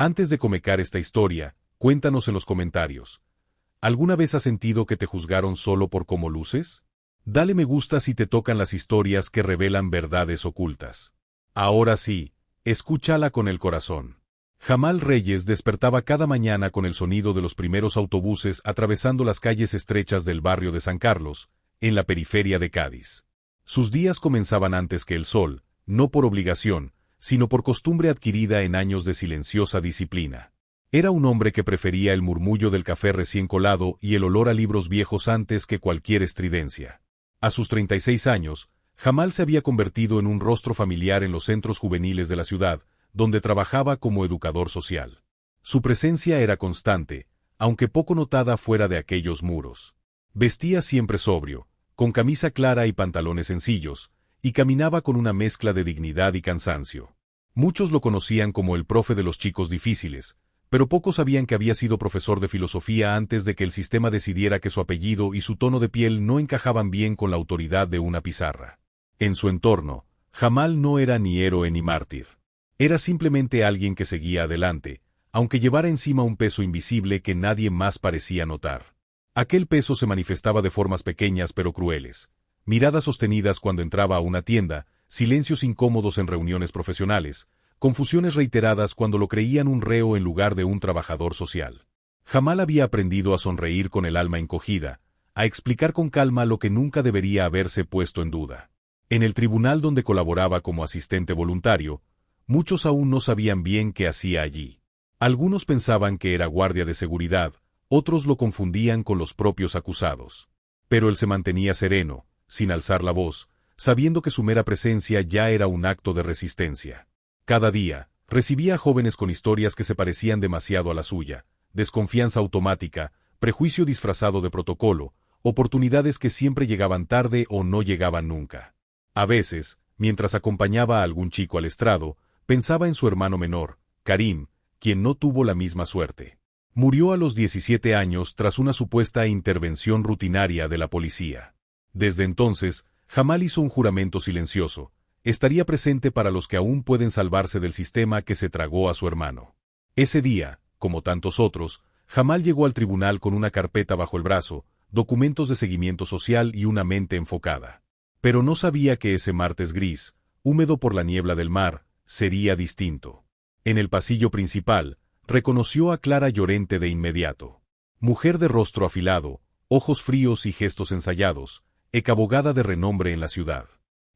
Antes de comentar esta historia, cuéntanos en los comentarios. ¿Alguna vez has sentido que te juzgaron solo por cómo luces? Dale me gusta si te tocan las historias que revelan verdades ocultas. Ahora sí, escúchala con el corazón. Jamal Reyes despertaba cada mañana con el sonido de los primeros autobuses atravesando las calles estrechas del barrio de San Carlos, en la periferia de Cádiz. Sus días comenzaban antes que el sol, no por obligación, sino por costumbre adquirida en años de silenciosa disciplina. Era un hombre que prefería el murmullo del café recién colado y el olor a libros viejos antes que cualquier estridencia. A sus 36 años, Jamal se había convertido en un rostro familiar en los centros juveniles de la ciudad, donde trabajaba como educador social. Su presencia era constante, aunque poco notada fuera de aquellos muros. Vestía siempre sobrio, con camisa clara y pantalones sencillos, y caminaba con una mezcla de dignidad y cansancio. Muchos lo conocían como el profe de los chicos difíciles, pero pocos sabían que había sido profesor de filosofía antes de que el sistema decidiera que su apellido y su tono de piel no encajaban bien con la autoridad de una pizarra. En su entorno, Jamal no era ni héroe ni mártir. Era simplemente alguien que seguía adelante, aunque llevara encima un peso invisible que nadie más parecía notar. Aquel peso se manifestaba de formas pequeñas pero crueles. Miradas sostenidas cuando entraba a una tienda, silencios incómodos en reuniones profesionales, confusiones reiteradas cuando lo creían un reo en lugar de un trabajador social. Jamal había aprendido a sonreír con el alma encogida, a explicar con calma lo que nunca debería haberse puesto en duda. En el tribunal donde colaboraba como asistente voluntario, muchos aún no sabían bien qué hacía allí. Algunos pensaban que era guardia de seguridad, otros lo confundían con los propios acusados. Pero él se mantenía sereno, sin alzar la voz, sabiendo que su mera presencia ya era un acto de resistencia. Cada día, recibía a jóvenes con historias que se parecían demasiado a la suya, desconfianza automática, prejuicio disfrazado de protocolo, oportunidades que siempre llegaban tarde o no llegaban nunca. A veces, mientras acompañaba a algún chico al estrado, pensaba en su hermano menor, Karim, quien no tuvo la misma suerte. Murió a los 17 años tras una supuesta intervención rutinaria de la policía. Desde entonces, Jamal hizo un juramento silencioso: estaría presente para los que aún pueden salvarse del sistema que se tragó a su hermano. Ese día, como tantos otros, Jamal llegó al tribunal con una carpeta bajo el brazo, documentos de seguimiento social y una mente enfocada. Pero no sabía que ese martes gris, húmedo por la niebla del mar, sería distinto. En el pasillo principal, reconoció a Clara Llorente de inmediato. Mujer de rostro afilado, ojos fríos y gestos ensayados, exabogada de renombre en la ciudad.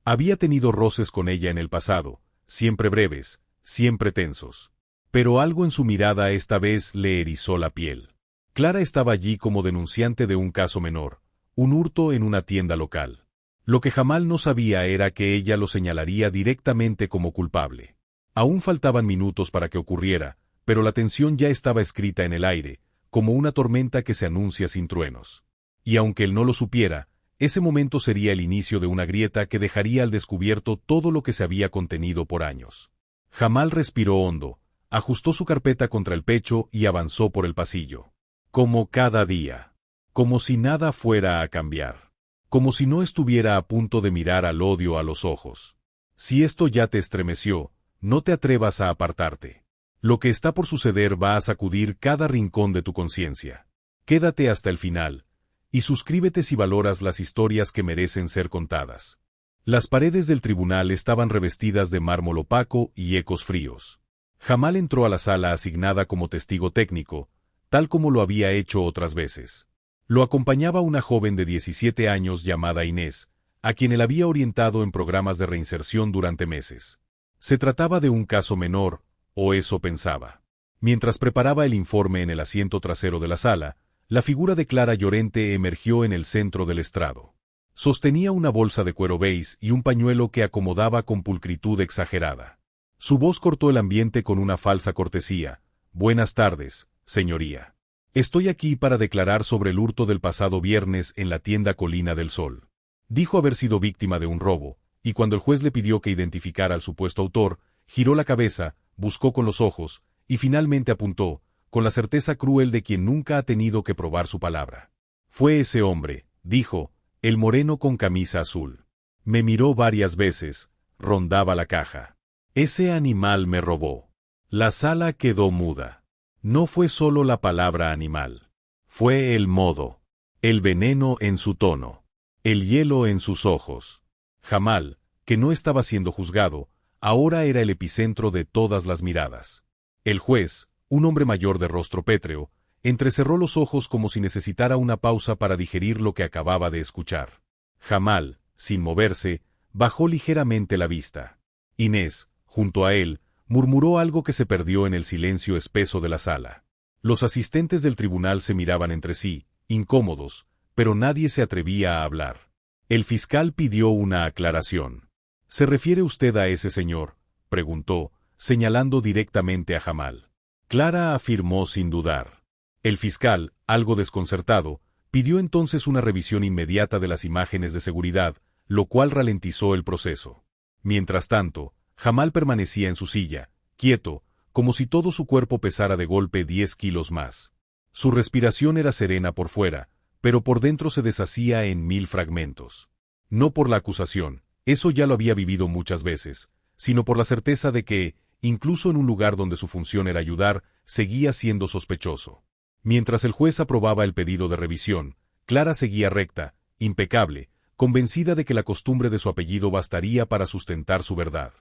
Había tenido roces con ella en el pasado, siempre breves, siempre tensos. Pero algo en su mirada esta vez le erizó la piel. Clara estaba allí como denunciante de un caso menor, un hurto en una tienda local. Lo que Jamal no sabía era que ella lo señalaría directamente como culpable. Aún faltaban minutos para que ocurriera, pero la tensión ya estaba escrita en el aire, como una tormenta que se anuncia sin truenos. Y aunque él no lo supiera, ese momento sería el inicio de una grieta que dejaría al descubierto todo lo que se había contenido por años. Jamal respiró hondo, ajustó su carpeta contra el pecho y avanzó por el pasillo. Como cada día. Como si nada fuera a cambiar. Como si no estuviera a punto de mirar al odio a los ojos. Si esto ya te estremeció, no te atrevas a apartarte. Lo que está por suceder va a sacudir cada rincón de tu conciencia. Quédate hasta el final, y suscríbete si valoras las historias que merecen ser contadas. Las paredes del tribunal estaban revestidas de mármol opaco y ecos fríos. Jamal entró a la sala asignada como testigo técnico, tal como lo había hecho otras veces. Lo acompañaba una joven de 17 años llamada Inés, a quien él había orientado en programas de reinserción durante meses. Se trataba de un caso menor, o eso pensaba. Mientras preparaba el informe en el asiento trasero de la sala, la figura de Clara Llorente emergió en el centro del estrado. Sostenía una bolsa de cuero beige y un pañuelo que acomodaba con pulcritud exagerada. Su voz cortó el ambiente con una falsa cortesía. Buenas tardes, señoría. Estoy aquí para declarar sobre el hurto del pasado viernes en la tienda Colina del Sol. Dijo haber sido víctima de un robo, y cuando el juez le pidió que identificara al supuesto autor, giró la cabeza, buscó con los ojos, y finalmente apuntó, con la certeza cruel de quien nunca ha tenido que probar su palabra. Fue ese hombre, dijo, el moreno con camisa azul. Me miró varias veces, rondaba la caja. Ese animal me robó. La sala quedó muda. No fue solo la palabra animal. Fue el modo. El veneno en su tono. El hielo en sus ojos. Jamal, que no estaba siendo juzgado, ahora era el epicentro de todas las miradas. El juez, un hombre mayor de rostro pétreo, entrecerró los ojos como si necesitara una pausa para digerir lo que acababa de escuchar. Jamal, sin moverse, bajó ligeramente la vista. Inés, junto a él, murmuró algo que se perdió en el silencio espeso de la sala. Los asistentes del tribunal se miraban entre sí, incómodos, pero nadie se atrevía a hablar. El fiscal pidió una aclaración. ¿Se refiere usted a ese señor?, preguntó, señalando directamente a Jamal. Clara afirmó sin dudar. El fiscal, algo desconcertado, pidió entonces una revisión inmediata de las imágenes de seguridad, lo cual ralentizó el proceso. Mientras tanto, Jamal permanecía en su silla, quieto, como si todo su cuerpo pesara de golpe 10 kilos más. Su respiración era serena por fuera, pero por dentro se deshacía en 1000 fragmentos. No por la acusación, eso ya lo había vivido muchas veces, sino por la certeza de que, incluso en un lugar donde su función era ayudar, seguía siendo sospechoso. Mientras el juez aprobaba el pedido de revisión, Clara seguía recta, impecable, convencida de que la costumbre de su apellido bastaría para sustentar su verdad.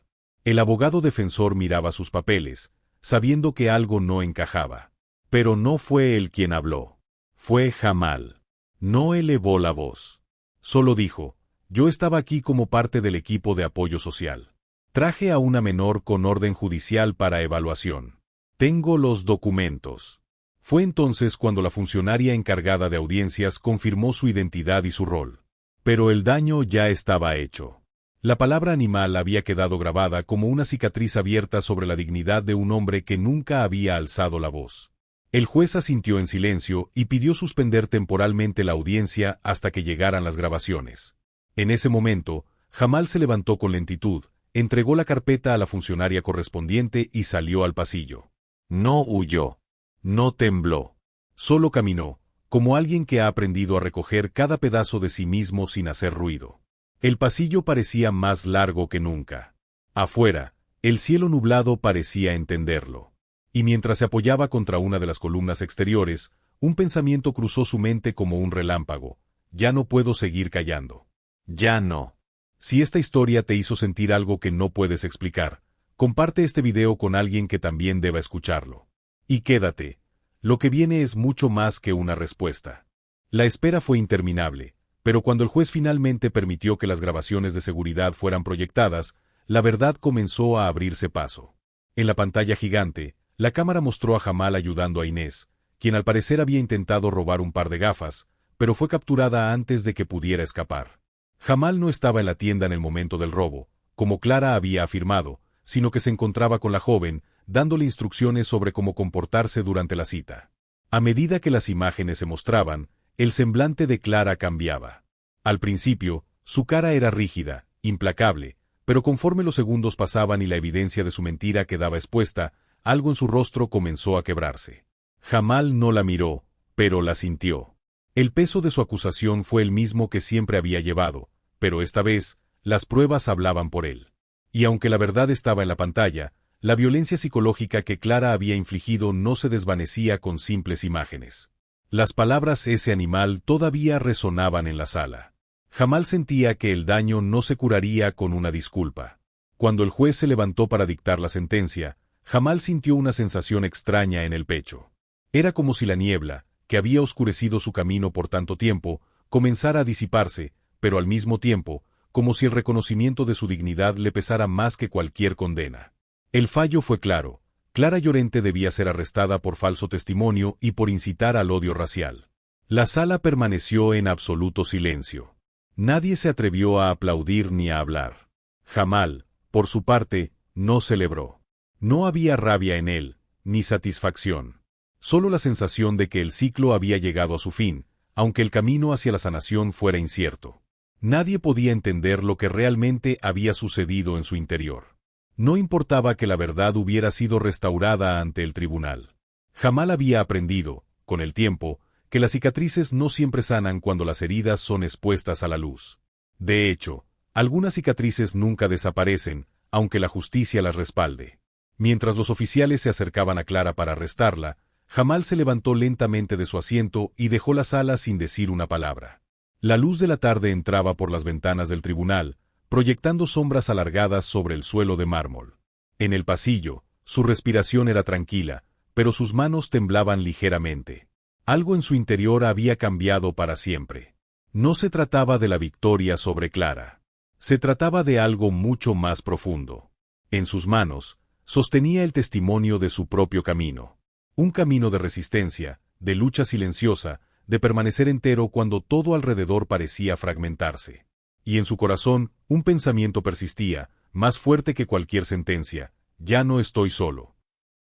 El abogado defensor miraba sus papeles, sabiendo que algo no encajaba. Pero no fue él quien habló. Fue Jamal. No elevó la voz. Solo dijo: yo estaba aquí como parte del equipo de apoyo social. Traje a una menor con orden judicial para evaluación. Tengo los documentos. Fue entonces cuando la funcionaria encargada de audiencias confirmó su identidad y su rol. Pero el daño ya estaba hecho. La palabra animal había quedado grabada como una cicatriz abierta sobre la dignidad de un hombre que nunca había alzado la voz. El juez asintió en silencio y pidió suspender temporalmente la audiencia hasta que llegaran las grabaciones. En ese momento, Jamal se levantó con lentitud, entregó la carpeta a la funcionaria correspondiente y salió al pasillo. No huyó. No tembló. Solo caminó, como alguien que ha aprendido a recoger cada pedazo de sí mismo sin hacer ruido. El pasillo parecía más largo que nunca. Afuera, el cielo nublado parecía entenderlo. Y mientras se apoyaba contra una de las columnas exteriores, un pensamiento cruzó su mente como un relámpago. Ya no puedo seguir callando. Ya no. Si esta historia te hizo sentir algo que no puedes explicar, comparte este video con alguien que también deba escucharlo. Y quédate. Lo que viene es mucho más que una respuesta. La espera fue interminable, pero cuando el juez finalmente permitió que las grabaciones de seguridad fueran proyectadas, la verdad comenzó a abrirse paso. En la pantalla gigante, la cámara mostró a Jamal ayudando a Inés, quien al parecer había intentado robar un par de gafas, pero fue capturada antes de que pudiera escapar. Jamal no estaba en la tienda en el momento del robo, como Clara había afirmado, sino que se encontraba con la joven, dándole instrucciones sobre cómo comportarse durante la cita. A medida que las imágenes se mostraban, el semblante de Clara cambiaba. Al principio, su cara era rígida, implacable, pero conforme los segundos pasaban y la evidencia de su mentira quedaba expuesta, algo en su rostro comenzó a quebrarse. Jamal no la miró, pero la sintió. El peso de su acusación fue el mismo que siempre había llevado, pero esta vez, las pruebas hablaban por él. Y aunque la verdad estaba en la pantalla, la violencia psicológica que Clara había infligido no se desvanecía con simples imágenes. Las palabras "ese animal" todavía resonaban en la sala. Jamal sentía que el daño no se curaría con una disculpa. Cuando el juez se levantó para dictar la sentencia, Jamal sintió una sensación extraña en el pecho. Era como si la niebla, que había oscurecido su camino por tanto tiempo, comenzara a disiparse, pero al mismo tiempo, como si el reconocimiento de su dignidad le pesara más que cualquier condena. El fallo fue claro. Clara Llorente debía ser arrestada por falso testimonio y por incitar al odio racial. La sala permaneció en absoluto silencio. Nadie se atrevió a aplaudir ni a hablar. Jamal, por su parte, no celebró. No había rabia en él, ni satisfacción. Solo la sensación de que el ciclo había llegado a su fin, aunque el camino hacia la sanación fuera incierto. Nadie podía entender lo que realmente había sucedido en su interior. No importaba que la verdad hubiera sido restaurada ante el tribunal. Jamal había aprendido, con el tiempo, que las cicatrices no siempre sanan cuando las heridas son expuestas a la luz. De hecho, algunas cicatrices nunca desaparecen, aunque la justicia las respalde. Mientras los oficiales se acercaban a Clara para arrestarla, Jamal se levantó lentamente de su asiento y dejó la sala sin decir una palabra. La luz de la tarde entraba por las ventanas del tribunal, proyectando sombras alargadas sobre el suelo de mármol. En el pasillo, su respiración era tranquila, pero sus manos temblaban ligeramente. Algo en su interior había cambiado para siempre. No se trataba de la victoria sobre Clara. Se trataba de algo mucho más profundo. En sus manos, sostenía el testimonio de su propio camino. Un camino de resistencia, de lucha silenciosa, de permanecer entero cuando todo alrededor parecía fragmentarse. Y en su corazón, un pensamiento persistía, más fuerte que cualquier sentencia: ya no estoy solo.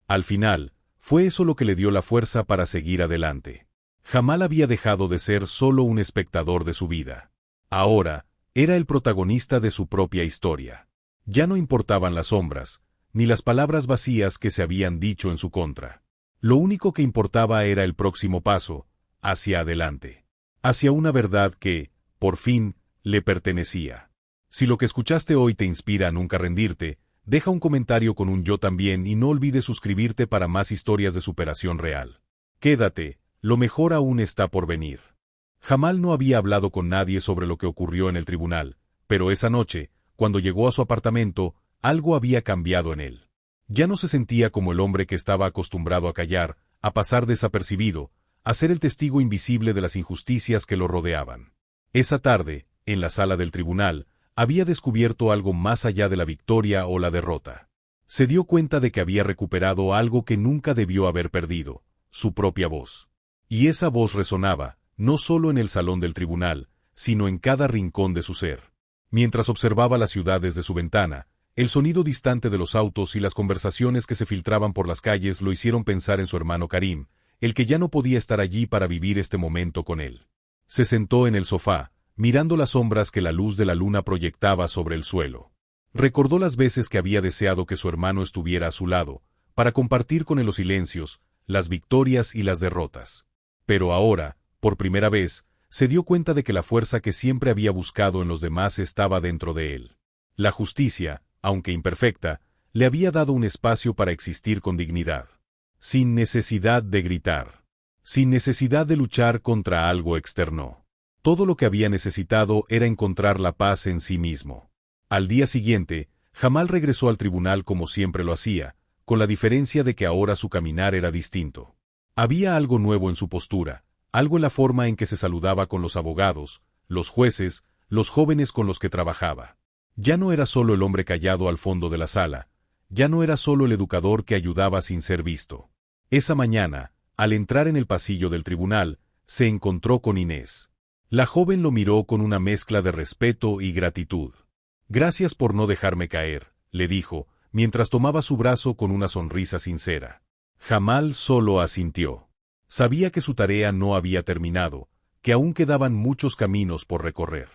Al final, fue eso lo que le dio la fuerza para seguir adelante. Jamal había dejado de ser solo un espectador de su vida. Ahora, era el protagonista de su propia historia. Ya no importaban las sombras, ni las palabras vacías que se habían dicho en su contra. Lo único que importaba era el próximo paso, hacia adelante. Hacia una verdad que, por fin, le pertenecía. Si lo que escuchaste hoy te inspira a nunca rendirte, deja un comentario con un yo también y no olvides suscribirte para más historias de superación real. Quédate, lo mejor aún está por venir. Jamal no había hablado con nadie sobre lo que ocurrió en el tribunal, pero esa noche, cuando llegó a su apartamento, algo había cambiado en él. Ya no se sentía como el hombre que estaba acostumbrado a callar, a pasar desapercibido, a ser el testigo invisible de las injusticias que lo rodeaban. Esa tarde, en la sala del tribunal, había descubierto algo más allá de la victoria o la derrota. Se dio cuenta de que había recuperado algo que nunca debió haber perdido: su propia voz. Y esa voz resonaba, no solo en el salón del tribunal, sino en cada rincón de su ser. Mientras observaba la ciudad desde su ventana, el sonido distante de los autos y las conversaciones que se filtraban por las calles lo hicieron pensar en su hermano Karim, el que ya no podía estar allí para vivir este momento con él. Se sentó en el sofá, mirando las sombras que la luz de la luna proyectaba sobre el suelo. Recordó las veces que había deseado que su hermano estuviera a su lado, para compartir con él los silencios, las victorias y las derrotas. Pero ahora, por primera vez, se dio cuenta de que la fuerza que siempre había buscado en los demás estaba dentro de él. La justicia, aunque imperfecta, le había dado un espacio para existir con dignidad. Sin necesidad de gritar. Sin necesidad de luchar contra algo externo. Todo lo que había necesitado era encontrar la paz en sí mismo. Al día siguiente, Jamal regresó al tribunal como siempre lo hacía, con la diferencia de que ahora su caminar era distinto. Había algo nuevo en su postura, algo en la forma en que se saludaba con los abogados, los jueces, los jóvenes con los que trabajaba. Ya no era solo el hombre callado al fondo de la sala, ya no era solo el educador que ayudaba sin ser visto. Esa mañana, al entrar en el pasillo del tribunal, se encontró con Inés. La joven lo miró con una mezcla de respeto y gratitud. «Gracias por no dejarme caer», le dijo, mientras tomaba su brazo con una sonrisa sincera. Jamal solo asintió. Sabía que su tarea no había terminado, que aún quedaban muchos caminos por recorrer.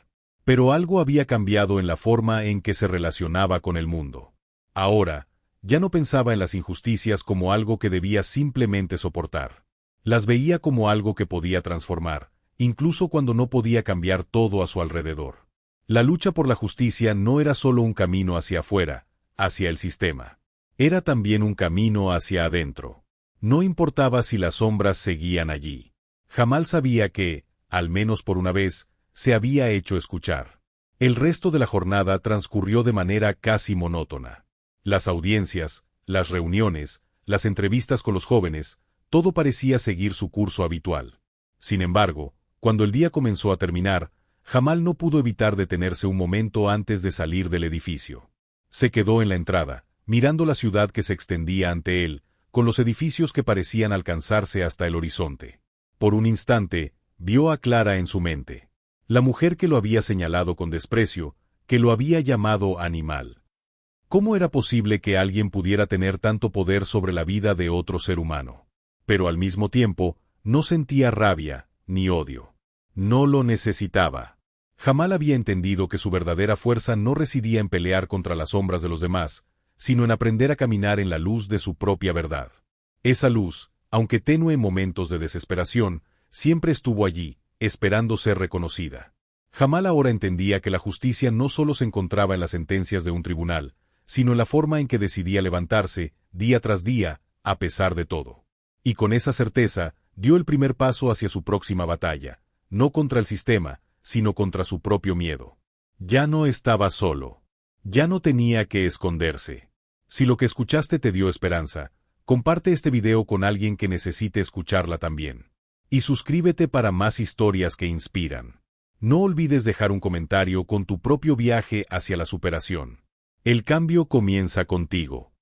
Pero algo había cambiado en la forma en que se relacionaba con el mundo. Ahora, ya no pensaba en las injusticias como algo que debía simplemente soportar. Las veía como algo que podía transformar, incluso cuando no podía cambiar todo a su alrededor. La lucha por la justicia no era solo un camino hacia afuera, hacia el sistema. Era también un camino hacia adentro. No importaba si las sombras seguían allí. Jamal sabía que, al menos por una vez, se había hecho escuchar. El resto de la jornada transcurrió de manera casi monótona. Las audiencias, las reuniones, las entrevistas con los jóvenes, todo parecía seguir su curso habitual. Sin embargo, cuando el día comenzó a terminar, Jamal no pudo evitar detenerse un momento antes de salir del edificio. Se quedó en la entrada, mirando la ciudad que se extendía ante él, con los edificios que parecían alcanzarse hasta el horizonte. Por un instante, vio a Clara en su mente. La mujer que lo había señalado con desprecio, que lo había llamado animal. ¿Cómo era posible que alguien pudiera tener tanto poder sobre la vida de otro ser humano? Pero al mismo tiempo, no sentía rabia, ni odio. No lo necesitaba. Jamal había entendido que su verdadera fuerza no residía en pelear contra las sombras de los demás, sino en aprender a caminar en la luz de su propia verdad. Esa luz, aunque tenue en momentos de desesperación, siempre estuvo allí, esperando ser reconocida. Jamal ahora entendía que la justicia no solo se encontraba en las sentencias de un tribunal, sino en la forma en que decidía levantarse, día tras día, a pesar de todo. Y con esa certeza, dio el primer paso hacia su próxima batalla, no contra el sistema, sino contra su propio miedo. Ya no estaba solo. Ya no tenía que esconderse. Si lo que escuchaste te dio esperanza, comparte este video con alguien que necesite escucharla también. Y suscríbete para más historias que inspiran. No olvides dejar un comentario con tu propio viaje hacia la superación. El cambio comienza contigo.